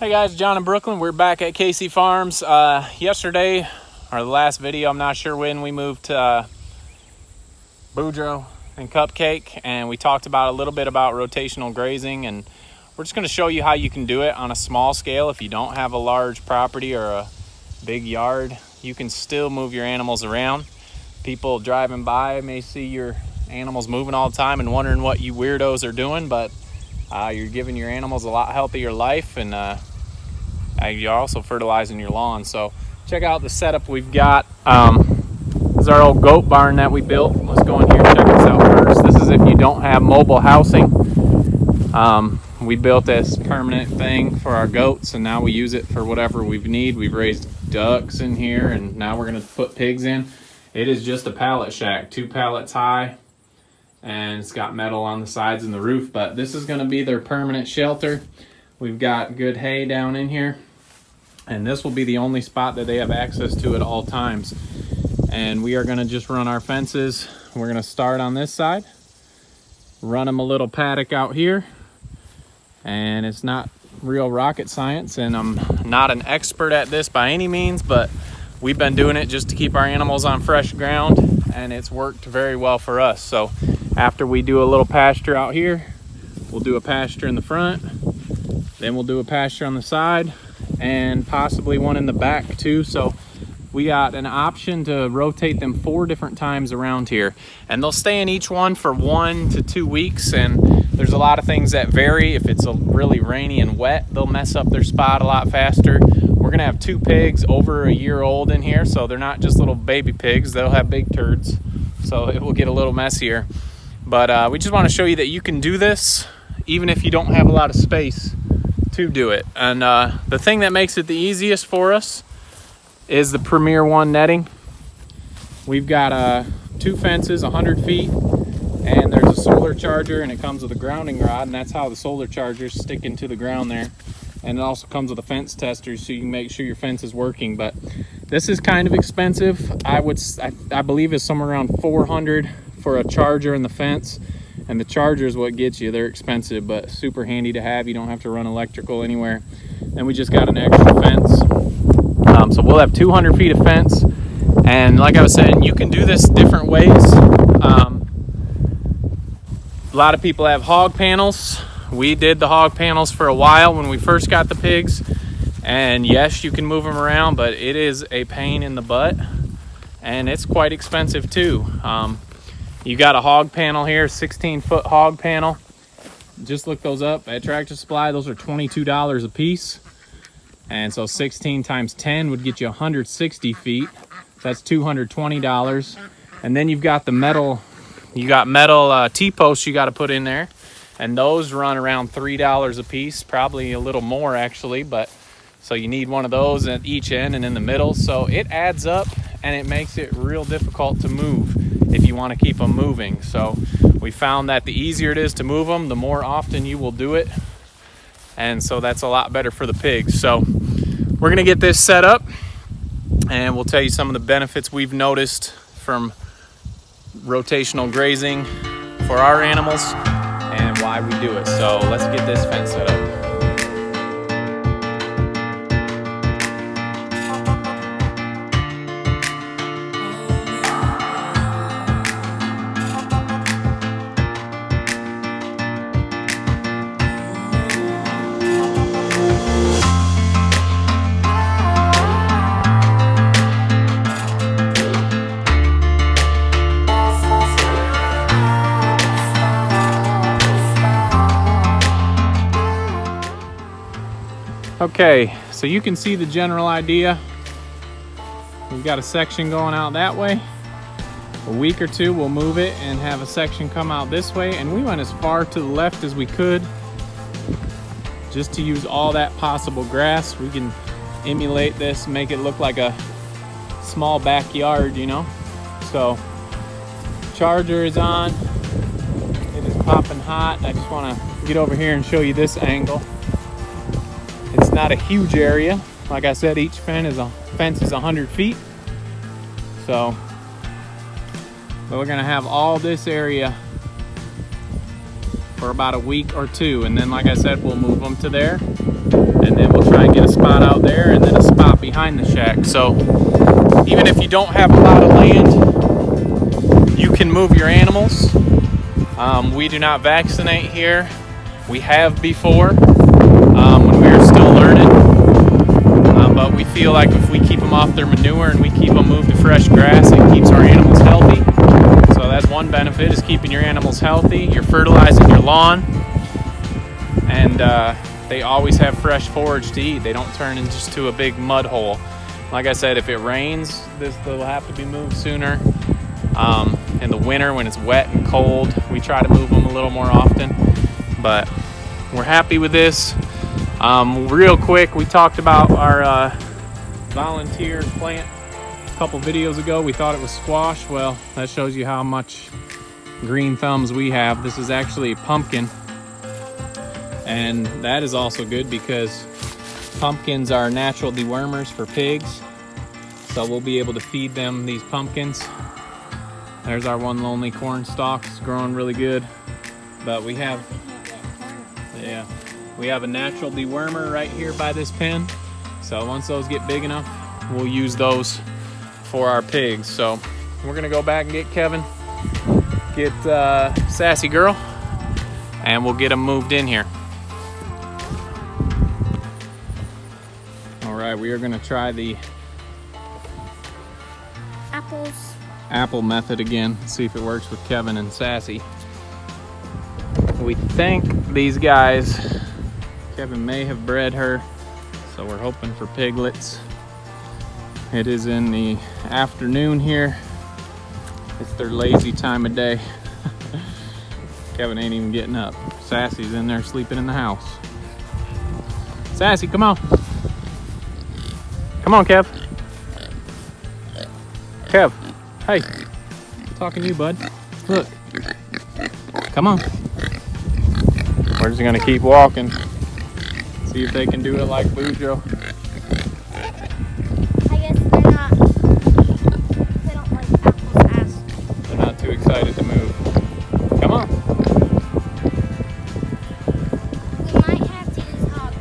Hey guys, John in Brooklyn. We're back at Casey Farms. Yesterday, or the last video, I'm not sure when, we moved to Boudreaux and Cupcake, and we talked about a little bit about rotational grazing, and we're just going to show you how you can do it on a small scale. If you don't have a large property or a big yard, you can still move your animals around. People driving by may see your animals moving all the time and wondering what you weirdos are doing, but you're giving your animals a lot healthier life, and you're also fertilizing your lawn. So check out the setup we've got. This is our old goat barn that we built. Let's go in here and check this out first. This is if you don't have mobile housing. We built this permanent thing for our goats, and now we use it for whatever we need. We've raised ducks in here, and now we're going to put pigs in. It is just a pallet shack, 2 pallets high, and it's got metal on the sides and the roof, but this is going to be their permanent shelter. We've got good hay down in here, and this will be the only spot that they have access to at all times. And we are going to just run our fences. We're going to start on this side, run them a little paddock out here, and it's not real rocket science, and I'm not an expert at this by any means, but we've been doing it just to keep our animals on fresh ground, and it's worked very well for us. So after we do a little pasture out here, we'll do a pasture in the front, then we'll do a pasture on the side, and possibly one in the back too. So we got an option to rotate them 4 different times around here, and they'll stay in each one for 1 to 2 weeks. And there's a lot of things that vary. If it's really rainy and wet, they'll mess up their spot a lot faster. We're gonna have 2 pigs over a year old in here, so they're not just little baby pigs. They'll have big turds, so it will get a little messier. But we just want to show you that you can do this even if you don't have a lot of space to do it. And the thing that makes it the easiest for us is the Premier One netting. We've got 2 fences, 100 feet, and there's a solar charger, and it comes with a grounding rod, and that's how the solar chargers stick into the ground there. And it also comes with a fence tester, so you can make sure your fence is working. But this is kind of expensive. I believe it's somewhere around $400 for a charger and the fence. And the charger is what gets you. They're expensive, but super handy to have. You don't have to run electrical anywhere. And we just got an extra fence. So we'll have 200 feet of fence. And like I was saying, you can do this different ways. A lot of people have hog panels. We did the hog panels for a while when we first got the pigs. And yes, you can move them around, but it is a pain in the butt. And it's quite expensive too. You got a hog panel here, 16-foot hog panel. Just look those up at Tractor Supply. Those are $22 a piece. And so 16 times 10 would get you 160 feet. That's $220. And then you've got the metal, T-posts you got to put in there. And those run around $3 a piece, probably a little more actually. But so you need one of those at each end and in the middle. So it adds up, and it makes it real difficult to move if you want to keep them moving. So we found that the easier it is to move them, the more often you will do it. And so that's a lot better for the pigs. So we're going to get this set up, and we'll tell you some of the benefits we've noticed from rotational grazing for our animals and why we do it. So let's get this fence set up. Okay, so you can see the general idea. We've got a section going out that way. A week or 2 we'll move it and have a section come out this way, and we went as far to the left as we could just to use all that possible grass. We can emulate this, make it look like a small backyard, you know. So charger is on, it is popping hot. I just want to get over here and show you this angle. It's not a huge area. Like I said, each fence is 100 feet. So but we're gonna have all this area for about a week or two, and then like I said, we'll move them to there, and then we'll try and get a spot out there and then a spot behind the shack. So even if you don't have a lot of land, you can move your animals. We do not vaccinate here. We have before, when we were still learning, but we feel like if we keep them off their manure and we keep them moved to fresh grass, it keeps our animals healthy. So that's one benefit, is keeping your animals healthy. You're fertilizing your lawn, and they always have fresh forage to eat. They don't turn into a big mud hole. Like I said, if it rains, they'll have to be moved sooner. In the winter when it's wet and cold, we try to move them a little more often, but we're happy with this. Real quick, we talked about our volunteer plant a couple videos ago. We thought it was squash. Well, that shows you how much green thumbs we have. This is actually a pumpkin, and that is also good because pumpkins are natural dewormers for pigs, so we'll be able to feed them these pumpkins. There's our one lonely corn stalk. It's growing really good, but we have a natural dewormer right here by this pen. So once those get big enough, we'll use those for our pigs. So we're gonna go back and get Kevin, get Sassy Girl, and we'll get them moved in here. All right, we are gonna try the apple method again, see if it works with Kevin and Sassy. We think these guys, Kevin may have bred her, so we're hoping for piglets. It is in the afternoon here. It's their lazy time of day. Kevin ain't even getting up. Sassy's in there sleeping in the house. Sassy, come on. Come on, Kev. Kev. Hey, I'm talking to you, bud. Look. Come on. We're just gonna keep walking. See if they can do it like Bujo. I guess they don't like apples as. They're not too excited to move. Come on. We might have to use hog.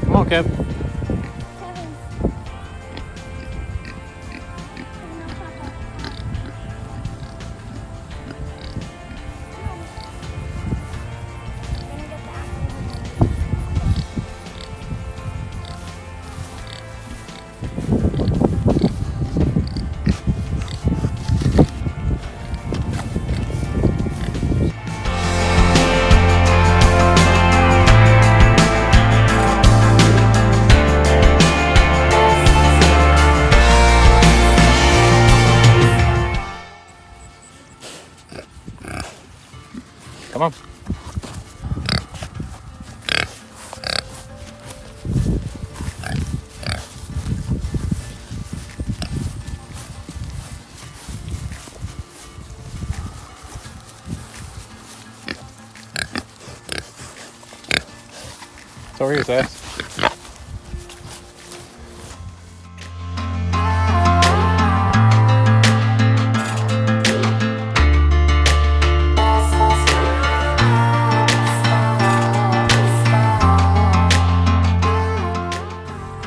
Come on, Kev. Come on. It's over here, Sass.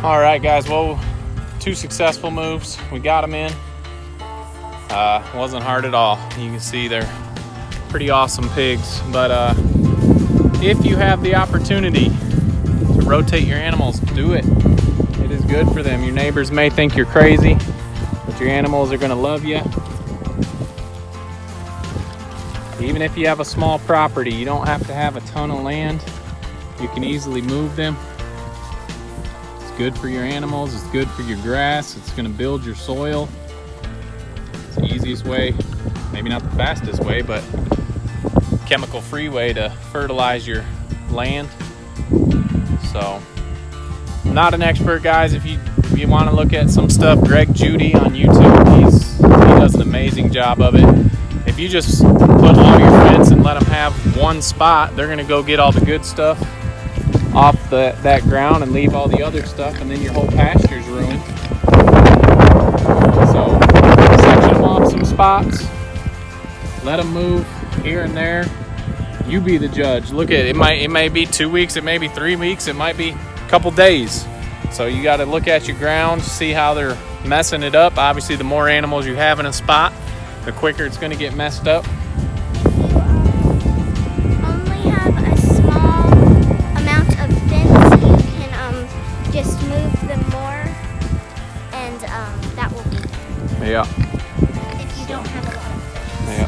All right, guys, well, 2 successful moves. We got them in. Wasn't hard at all. You can see they're pretty awesome pigs, but if you have the opportunity to rotate your animals, do it. It is good for them. Your neighbors may think you're crazy, but your animals are gonna love you. Even if you have a small property, you don't have to have a ton of land. You can easily move them. Good for your animals, it's good for your grass, it's gonna build your soil. It's the easiest way, maybe not the fastest way, but chemical-free way to fertilize your land. So, I'm not an expert, guys. If you wanna look at some stuff, Greg Judy on YouTube, he does an amazing job of it. If you just put all your fence and let them have one spot, they're gonna go get all the good stuff off that ground and leave all the other stuff, and then your whole pasture's ruined. So section them off some spots, let them move, here and there. You be the judge. Look at it. It may be 2 weeks, it may be 3 weeks, it might be a couple days. So you got to look at your grounds, see how they're messing it up. Obviously, the more animals you have in a spot, the quicker it's going to get messed up. Only have a small amount of fence, you can just move them more, and that will be Yeah. if you don't have a lot of fence. Yeah.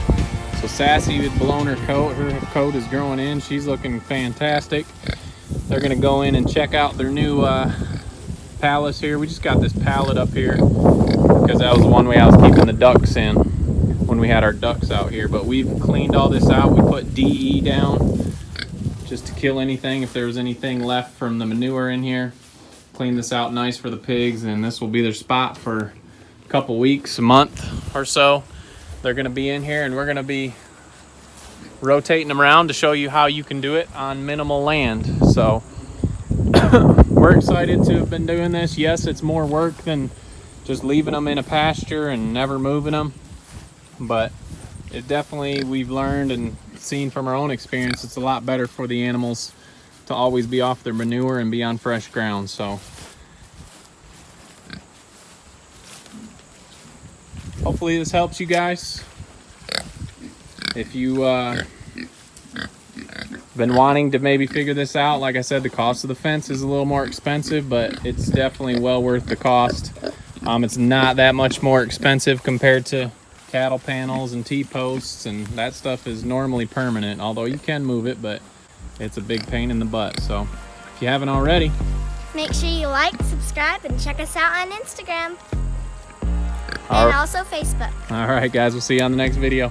So Sassy had blown her coat. Her coat is growing in. She's looking fantastic. They're going to go in and check out their new palace here. We just got this pallet up here because that was the one way I was keeping the ducks in when we had our ducks out here. But we've cleaned all this out. We put DE down just to kill anything if there was anything left from the manure in here. Clean this out nice for the pigs, and this will be their spot for a couple weeks, a month or so. They're going to be in here, and we're going to be rotating them around to show you how you can do it on minimal land. So we're excited to have been doing this. Yes, it's more work than just leaving them in a pasture and never moving them, but it definitely, we've learned and seen from our own experience, it's a lot better for the animals to always be off their manure and be on fresh ground. So hopefully this helps you guys. If you been wanting to maybe figure this out, like I said, the cost of the fence is a little more expensive, but it's definitely well worth the cost. It's not that much more expensive compared to cattle panels and T-posts, and that stuff is normally permanent, although you can move it, but it's a big pain in the butt. So if you haven't already, Make sure you like, subscribe, and check us out on Instagram all and also Facebook. right guys, we'll see you on the next video.